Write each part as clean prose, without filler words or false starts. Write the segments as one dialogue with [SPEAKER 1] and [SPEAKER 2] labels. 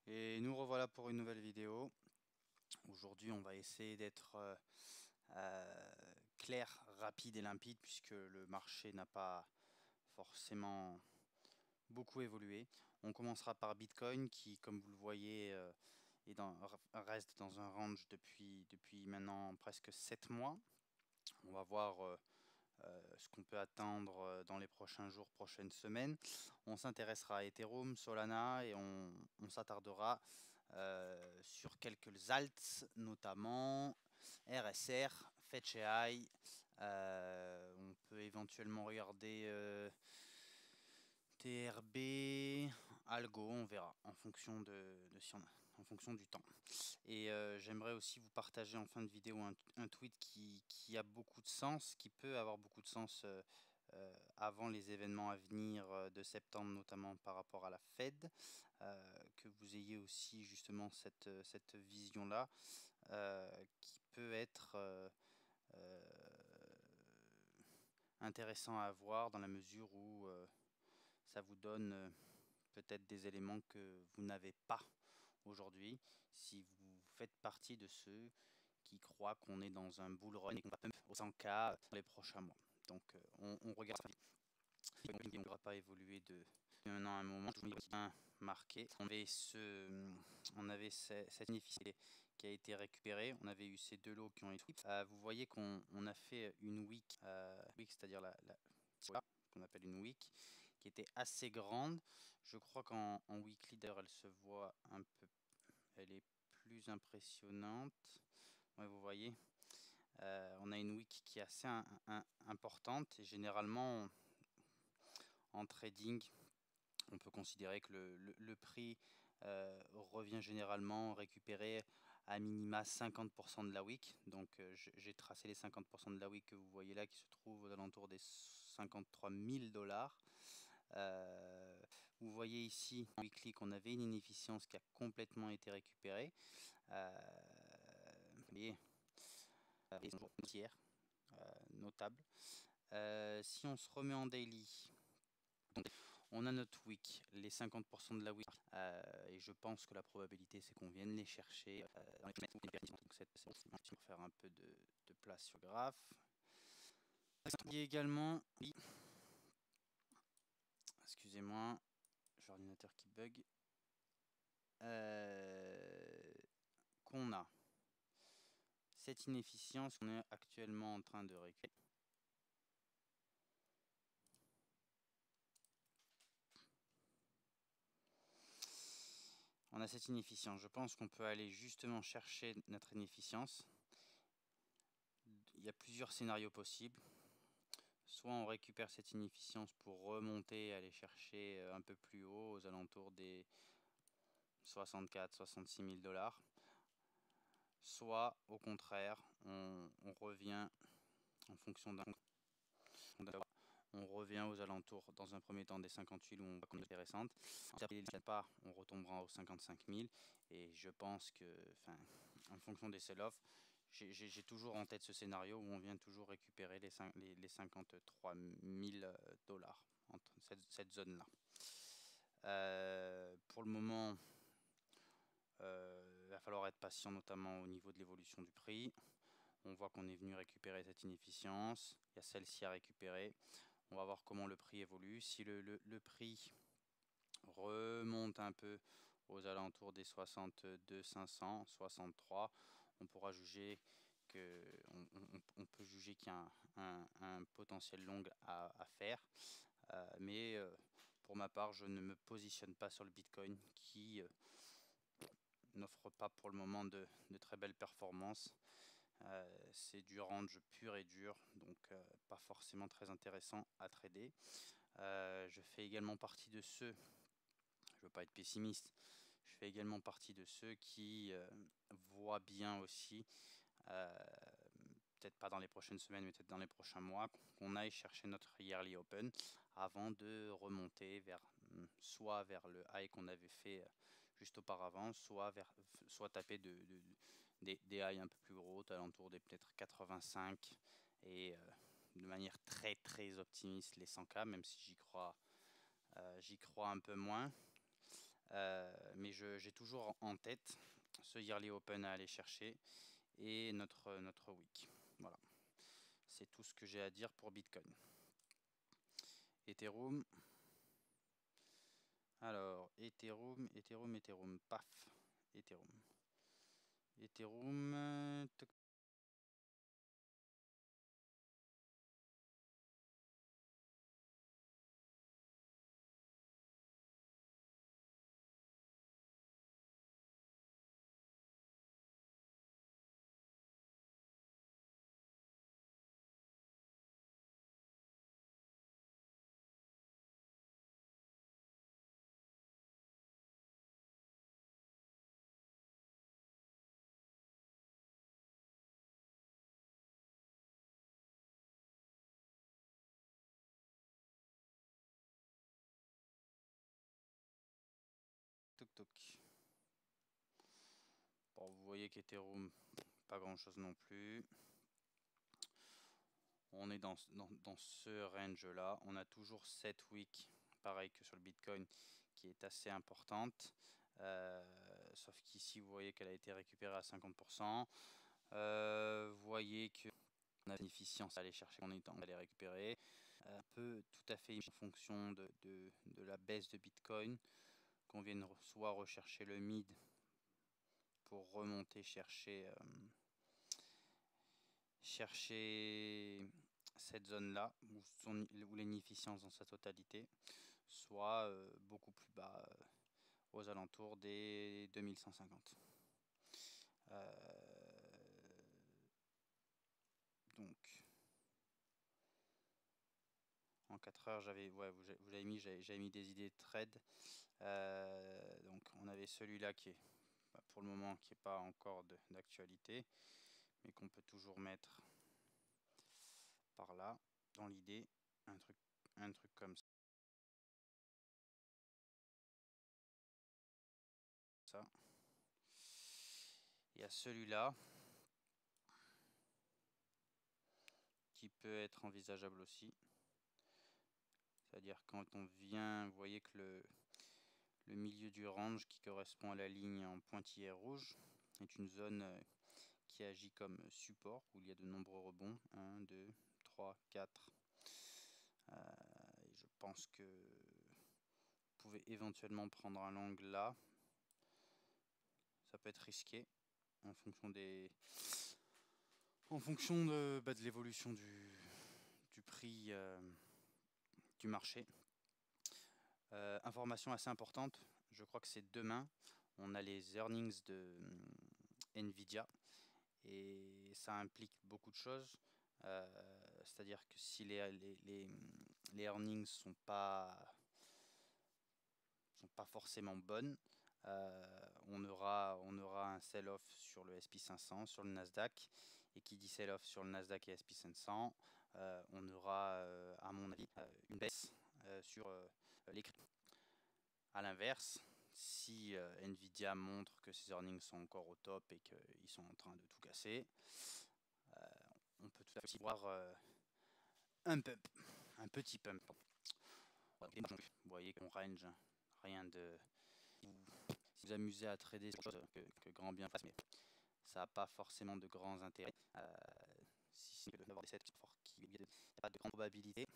[SPEAKER 1] Et nous revoilà pour une nouvelle vidéo. Aujourd'hui, on va essayer d'être clair, rapide et limpide puisque le marché n'a pas forcément beaucoup évolué. On commencera par Bitcoin qui, comme vous le voyez, reste dans un range depuis maintenant presque 7 mois. On va voir ce qu'on peut attendre dans les prochains jours, prochaines semaines. On s'intéressera à Ethereum, Solana et on s'attardera sur quelques alts, notamment RSR, FetchAI. On peut éventuellement regarder TRB, Algo, on verra en fonction de si on a, en fonction du temps. Et j'aimerais aussi vous partager en fin de vidéo un tweet qui a beaucoup de sens, qui peut avoir beaucoup de sens avant les événements à venir de septembre, notamment par rapport à la Fed, que vous ayez aussi justement cette vision-là, qui peut être euh, intéressant à avoir dans la mesure où ça vous donne peut-être des éléments que vous n'avez pas aujourd'hui, si vous faites partie de ceux qui croient qu'on est dans un bull run et qu'on va pump au 100K dans les prochains mois. Donc on regarde ça. On ne pourra pas évoluer de maintenant à un moment. Je vous bien marqué. On avait cette bénéficiaire qui a été récupérée. On avait eu ces deux lots qui ont été. Vous voyez qu'on a fait une week, c'est-à-dire qu'on appelle une week, qui était assez grande. Je crois qu'en weekly d'ailleurs elle se voit un peu, elle est plus impressionnante. Ouais, vous voyez, on a une week qui est assez importante et généralement en trading, on peut considérer que le prix revient généralement récupérer à minima 50% de la week. Donc j'ai tracé les 50% de la week que vous voyez là qui se trouve aux alentours des 53 000 dollars. Vous voyez ici en weekly qu'on avait une inefficience qui a complètement été récupérée. Et tiers notable. Si on se remet en daily, on a notre week, les 50% de la week, et je pense que la probabilité c'est qu'on vienne les chercher dans les donc c'est pour faire un peu de place sur le graphe. Il y a également, oui, excusez-moi, j'ai l'ordinateur qui bug, qu'on a cette inefficience qu'on est actuellement en train de récupérer. On a cette inefficience. Je pense qu'on peut aller justement chercher notre inefficience. Il y a plusieurs scénarios possibles. Soit on récupère cette inefficience pour remonter, aller chercher un peu plus haut, aux alentours des 64-66 000 dollars. Soit au contraire, on revient en fonction d'un... On revient aux alentours dans un premier temps des 58 où on voit qu'on est intéressante. Si pas, on retombera aux 55 000 et je pense que, en fonction des sell-off, j'ai toujours en tête ce scénario où on vient toujours récupérer les 53 000 dollars entre cette zone-là. Pour le moment, il va falloir être patient, notamment au niveau de l'évolution du prix. On voit qu'on est venu récupérer cette inefficience. Il y a celle-ci à récupérer. On va voir comment le prix évolue. Si le prix remonte un peu aux alentours des 62 500, 63, on pourra juger que on peut juger qu'il y a un potentiel long à faire. Mais pour ma part, je ne me positionne pas sur le Bitcoin qui n'offre pas pour le moment de très belles performances. C'est du range pur et dur, donc pas forcément très intéressant à trader. Je fais également partie de ceux, je ne veux pas être pessimiste, je fais également partie de ceux qui voient bien aussi, peut-être pas dans les prochaines semaines, mais peut-être dans les prochains mois, qu'on aille chercher notre yearly open avant de remonter soit vers le high qu'on avait fait juste auparavant, soit taper des highs un peu plus gros, alentour des peut-être 85 et de manière très très optimiste les 100K, même si j'y crois un peu moins. Mais j'ai toujours en tête ce Yearly Open à aller chercher et notre week. Voilà, c'est tout ce que j'ai à dire pour Bitcoin. Ethereum. Alors, Ethereum, paf. Ethereum, toc toc. Bon, vous voyez qu'Ethereum, pas grand chose non plus. On est dans ce range-là. On a toujours cette week, pareil que sur le Bitcoin, qui est assez importante. Sauf qu'ici, vous voyez qu'elle a été récupérée à 50%. Vous voyez qu'on a une efficience à aller chercher, on est temps d'aller récupérer. Un peu tout à fait en fonction de la baisse de Bitcoin, qu'on vienne soit rechercher le mid pour remonter chercher cette zone-là, où l'inefficience dans sa totalité, soit beaucoup plus bas, aux alentours des 2150. Donc, en 4 heures, j'avais mis des idées de trade. Donc, on avait celui-là qui est, pour le moment, qui n'est pas encore d'actualité, mais qu'on peut toujours mettre par là, dans l'idée, un truc comme ça. Il y a celui-là qui peut être envisageable aussi. C'est-à-dire quand on vient, vous voyez que le milieu du range qui correspond à la ligne en pointillé rouge est une zone qui agit comme support où il y a de nombreux rebonds. 1, 2, 3, 4. Et je pense que vous pouvez éventuellement prendre un long là. Ça peut être risqué en fonction de l'évolution du prix du marché. Information assez importante, je crois que c'est demain. On a les earnings de Nvidia et ça implique beaucoup de choses. C'est-à-dire que si les earnings sont pas forcément bonnes, on aura un sell-off sur le SP 500, sur le Nasdaq. Et qui dit sell-off sur le Nasdaq et SP 500, on aura, à mon avis, une baisse sur les cryptos. A l'inverse, si Nvidia montre que ses earnings sont encore au top et qu'ils sont en train de tout casser, on peut tout à fait voir un pump, un petit pump. Vous voyez qu'on range, rien de... Si vous amusez à trader, c'est chose que grand bien fasse, mais ça n'a pas forcément de grands intérêts. Si c'est d'avoir des sets qui n'y a pas de grande probabilité.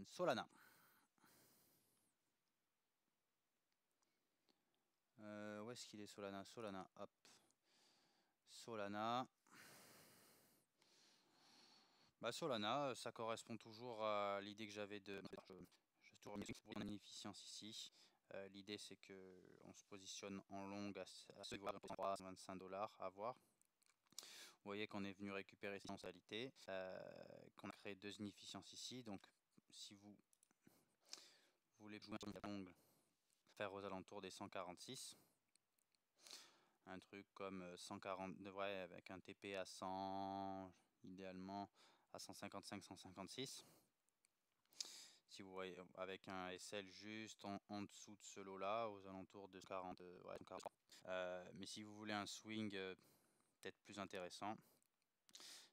[SPEAKER 1] Solana. Où est-ce qu'il est Solana? Solana, hop. Solana. Solana, ça correspond toujours à l'idée que j'avais de... Je tourne pour une efficience ici. L'idée c'est que on se positionne en long à ce niveau de 25 $ à voir. Vous voyez qu'on est venu récupérer cette potentialité, qu'on a créé deux inefficiences ici. Donc si vous voulez jouer un long, faire aux alentours des 146. Un truc comme 140, ouais, avec un TP à 100, idéalement à 155-156. Si vous voyez, avec un SL juste en dessous de ce lot-là, aux alentours de 40, ouais, 40. Mais si vous voulez un swing peut-être plus intéressant,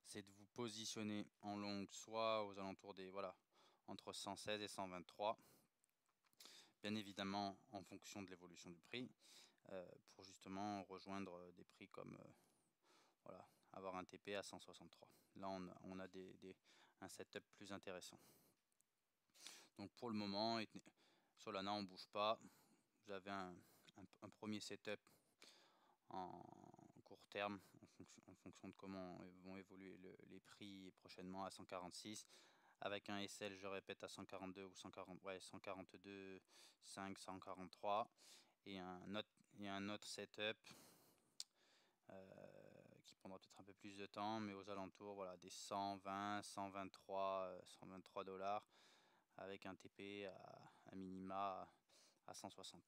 [SPEAKER 1] c'est de vous positionner en longue, soit aux alentours des, voilà, entre 116 et 123. bien évidemment en fonction de l'évolution du prix, pour justement rejoindre des prix comme voilà, avoir un TP à 163. Là, on a un setup plus intéressant. Donc pour le moment, Solana, on ne bouge pas. Vous avez un premier setup en court terme, en fonction de comment vont évoluer les prix prochainement à 146, avec un SL, je répète, à 142 ou 140, ouais, 142, 5, 143, et un autre setup qui prendra peut-être un peu plus de temps, mais aux alentours, voilà, des 120, 123 dollars, avec un TP à minima à 160.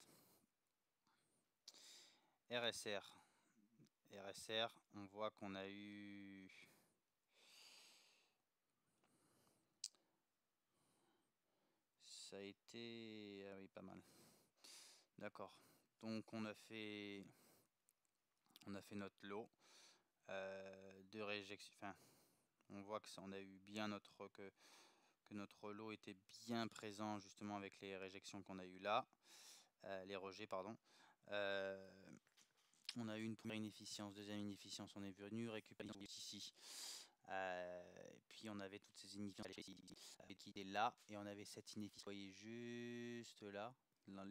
[SPEAKER 1] RSR, on voit qu'on a eu ça a été ah oui, pas mal. D'accord. Donc on a fait notre lot de réjection. Enfin, on voit que on a eu bien que notre lot était bien présent justement avec les réjections qu'on a eu là, les rejets pardon. On a eu une première inefficience, deuxième inefficience, on est venu récupérer ici. Et puis on avait toutes ces inefficiences qui étaient là, et on avait cette inefficience, vous voyez, juste là, en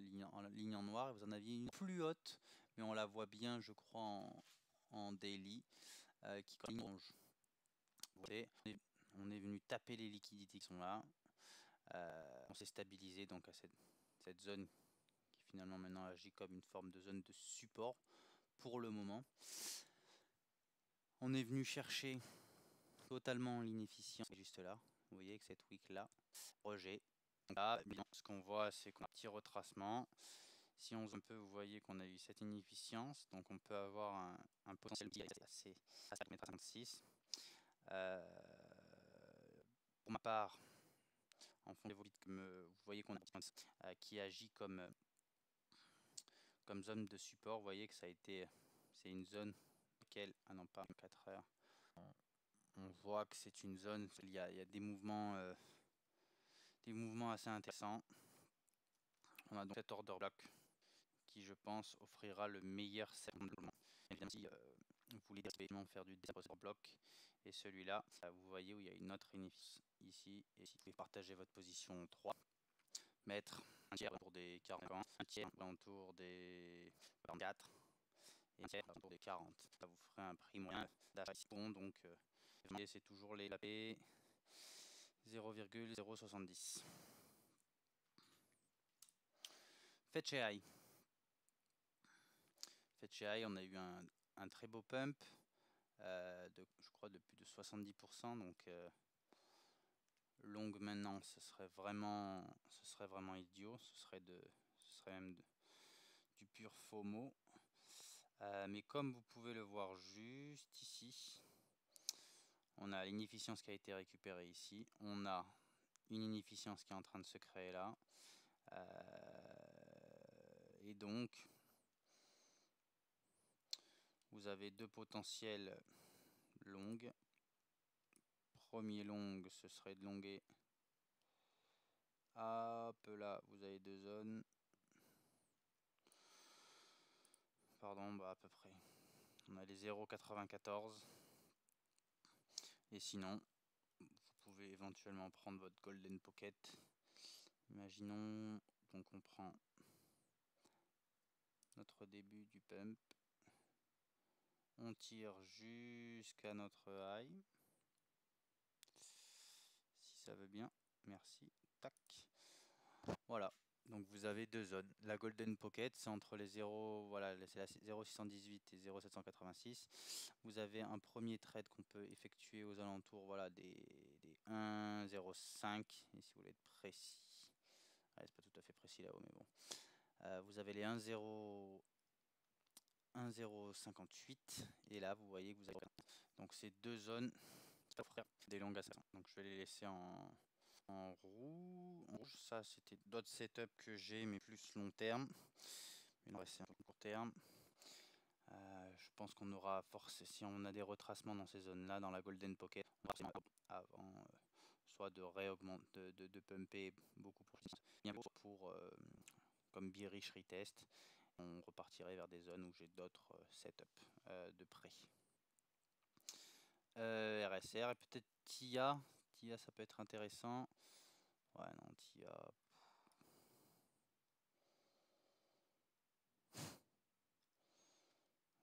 [SPEAKER 1] ligne en noir, et vous en aviez une plus haute, mais on la voit bien, je crois, en daily, qui est en rouge. Vous voyez, on est venu taper les liquidités qui sont là. On s'est stabilisé donc à cette zone qui finalement maintenant agit comme une forme de zone de support pour le moment. On est venu chercher totalement l'inefficience juste là. Vous voyez que cette wick là, rejet. Là, ce qu'on voit, c'est qu'on a un petit retracement. Si on zoome un peu, vous voyez qu'on a eu cette inefficience, donc on peut avoir un potentiel qui est assez 36. Pour ma part, en fond vous voyez qu'on a qui agit comme zone de support. Vous voyez que c'est une zone laquelle, ah non pas 4 heures, on voit que c'est une zone, il y a des mouvements assez intéressants. On a donc cet order block qui, je pense, offrira le meilleur segment. Évidemment, si vous voulez faire du order block et celui-là, vous voyez où il y a une autre inefficience ici, et si vous pouvez partager votre position 3, mettre un tiers pour des 40 ans, un tiers autour des 44 et un tiers autour des 40. Ça vous ferait un prix moyen d'achat bon, donc c'est toujours les LAP 0,070. Fetch.ai. Fetch.ai, on a eu un très beau pump, je crois de plus de 70%, donc longue maintenant, ce serait vraiment idiot, ce serait même du pur FOMO. Mais comme vous pouvez le voir juste ici, on a l'inefficience qui a été récupérée ici, on a une inefficience qui est en train de se créer là, et donc vous avez deux potentiels longues. Premier long, ce serait de longuer. Hop là, vous avez deux zones. Pardon, bah à peu près. On a les 0,94. Et sinon, vous pouvez éventuellement prendre votre Golden Pocket. Imaginons, donc on prend notre début du pump. On tire jusqu'à notre high. Si ça veut bien, merci. Tac. Voilà. Donc vous avez deux zones. La Golden Pocket, c'est entre les 0, voilà, c'est la 0,618 et 0,786. Vous avez un premier trade qu'on peut effectuer aux alentours, voilà, des 1,05. Et si vous voulez être précis, c'est pas tout à fait précis là-haut, mais bon. Vous avez les 1,058 et là vous voyez que vous avez donc ces deux zones qui offrent des longues à 500. Donc je vais les laisser en rouge. Ça c'était d'autres setups que j'ai mais plus long terme, mais là c'est un peu court terme. Je pense qu'on aura force si on a des retracements dans ces zones là dans la Golden Pocket avant soit de réaugmenter de pumper beaucoup pour comme bearish retest. On repartirait vers des zones où j'ai d'autres setups de près. RSR et peut-être TIA. TIA, ça peut être intéressant. Ouais, non, TIA.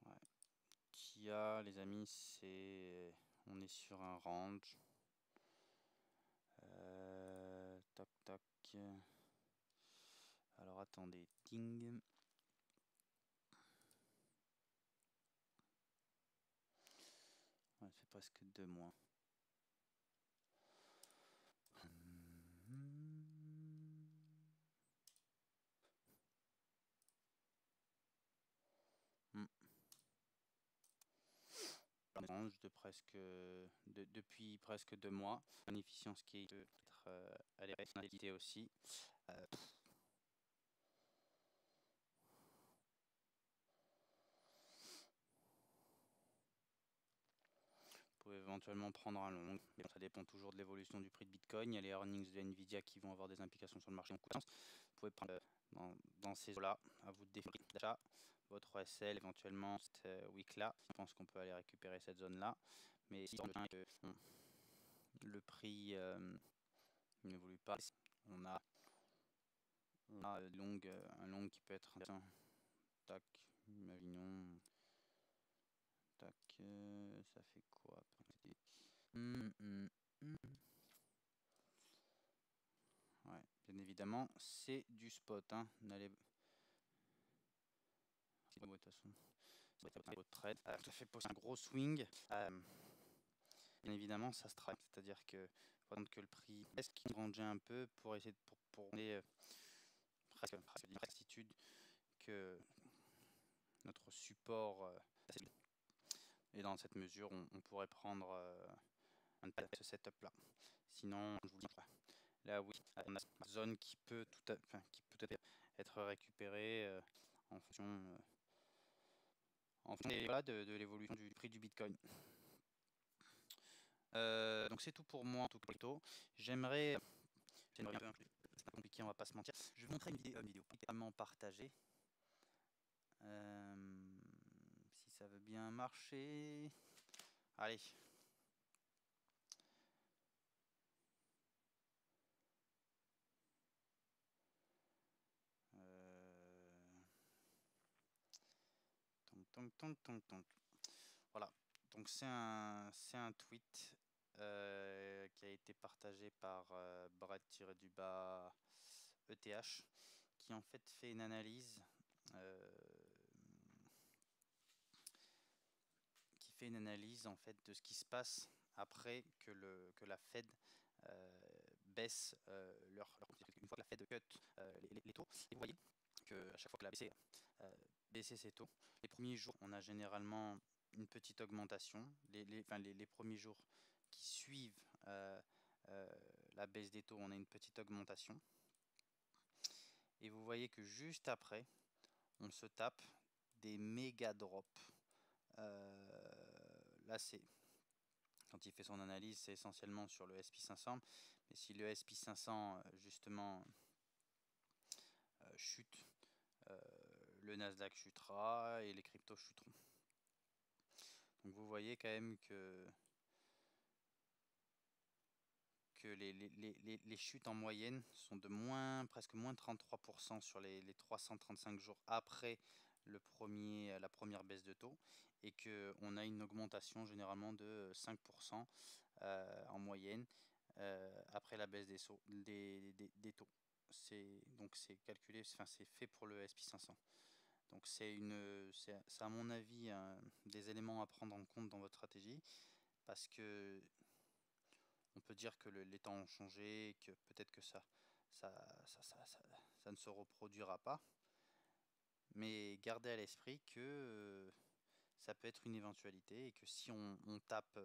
[SPEAKER 1] Ouais. TIA, les amis, c'est. On est sur un range. Tac, tac. Alors attendez, ting. Ouais, c'est presque 2 mois. Range de presque depuis presque 2 mois. Bénéficiant ce qui est peut-être à l'érité aussi. Vous pouvez éventuellement prendre un long, mais ça dépend toujours de l'évolution du prix de Bitcoin. Il y a les earnings de Nvidia qui vont avoir des implications sur le marché en coût de sens. Vous pouvez prendre dans ces eaux-là, à vous de définir d'achat, votre OSL éventuellement cette week-là. Je pense qu'on peut aller récupérer cette zone-là. Mais si le prix n'évolue pas, on a un long qui peut être intéressant. Tac, imaginons. Tac, ça fait quoi? Ouais, bien évidemment, c'est du spot. Hein. N'allez... De toute façon, c'est un gros trade. Ça fait poser un gros swing. Bien évidemment, ça se traque. C'est-à-dire que faut attendre que le prix baisse, qu'il grandit un peu pour essayer de pour presque certitude que notre support et dans cette mesure, on pourrait prendre ce setup-là. Sinon, je vous dis pas. Là, oui, on a une zone qui peut être récupérée en fonction, voilà, de l'évolution du prix du Bitcoin. Donc c'est tout pour moi en tout cas. J'aimerais un peu, c'est pas compliqué, on va pas se mentir. Je vais vous montrer une vidéo vraiment partagée. Si ça veut bien marcher. Allez. Voilà. Donc c'est un tweet qui a été partagé par Brett-ETH qui en fait une analyse en fait de ce qui se passe après que la Fed baisse une fois que la Fed cut les taux. Et vous voyez que à chaque fois que la BCE baissé ses taux, les premiers jours, on a généralement une petite augmentation. Les premiers jours qui suivent la baisse des taux, on a une petite augmentation. Et vous voyez que juste après, on se tape des méga drops. Là, c'est quand il fait son analyse, c'est essentiellement sur le SP500. Mais si le SP500 justement chute, le Nasdaq chutera et les cryptos chuteront. Donc vous voyez quand même que les chutes en moyenne sont de presque moins 33% sur les 335 jours après la première baisse de taux et qu'on a une augmentation généralement de 5% en moyenne après la baisse des taux. Donc c'est calculé, enfin c'est fait pour le SP500. Donc c'est à mon avis des éléments à prendre en compte dans votre stratégie parce que on peut dire que les temps ont changé, que peut-être que ça ne se reproduira pas. Mais gardez à l'esprit que ça peut être une éventualité et que si on tape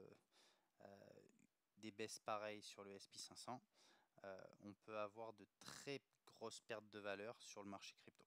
[SPEAKER 1] des baisses pareilles sur le SP500, on peut avoir de très grosses pertes de valeur sur le marché crypto.